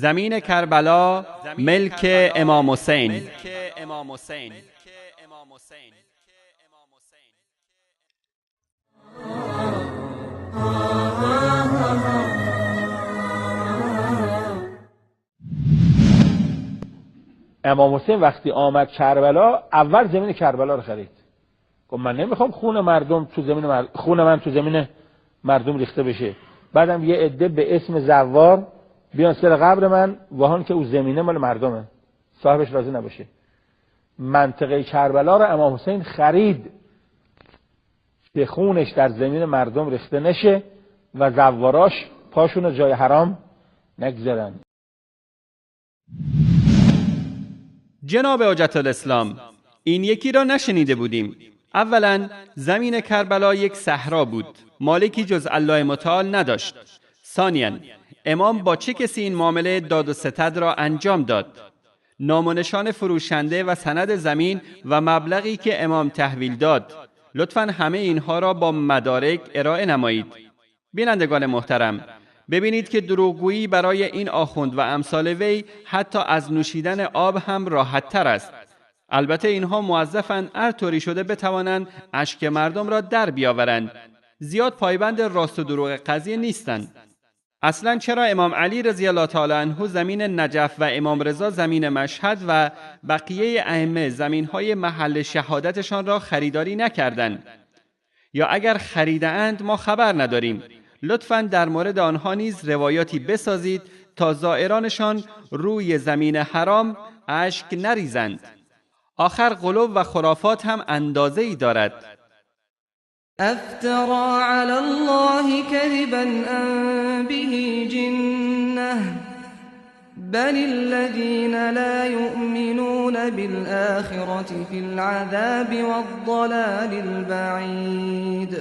زمین کربلا ملک امام حسین. امام حسین وقتی آمد کربلا اول زمین کربلا رو خرید. گفت من نمیخوام خون من تو زمین مردم ریخته بشه. بعدم یه عده به اسم زوار بیان سر قبر من وهان که او زمینه مال مردمه، صاحبش راضی نباشه. منطقه کربلا رو امام حسین خرید که خونش در زمین مردم ریخته نشه و زواراش پاشون رو جای حرام نگذارن. جناب حجت الاسلام، این یکی را نشنیده بودیم. اولا زمین کربلا یک صحرا بود، مالکی جز الله متعال نداشت. ثانیاً امام با چه کسی این معامله داد و ستد را انجام داد؟ نام و نشان فروشنده و سند زمین و مبلغی که امام تحویل داد. لطفاً همه اینها را با مدارک ارائه نمایید. بینندگان محترم، ببینید که دروغگویی برای این آخوند و امثال وی حتی از نوشیدن آب هم راحت تر است. البته اینها موظفند هر طوری شده بتوانند اشک مردم را در بیاورند. زیاد پایبند راست و دروغ قضیه نیستند. اصلا چرا امام علی رضی الله تعالی عنه زمین نجف و امام رضا زمین مشهد و بقیه ائمه زمینهای محل شهادتشان را خریداری نکردند؟ یا اگر خریدند ما خبر نداریم. لطفاً در مورد آنها نیز روایاتی بسازید تا زائرانشان روی زمین حرام اشک نریزند. آخر غلو و خرافات هم اندازه‌ای دارد. افترى علی الله کذبا ام به جنة بل الذین لا یؤمنون بالآخرة فی العذاب والضلال البعید.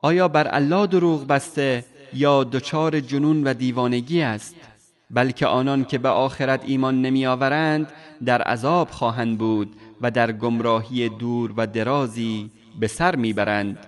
آیا بر الله دروغ بسته یا دچار جنون و دیوانگی است؟ بلکه آنان که به آخرت ایمان نمی آورند در عذاب خواهند بود و در گمراهی دور و درازی به سر می برند.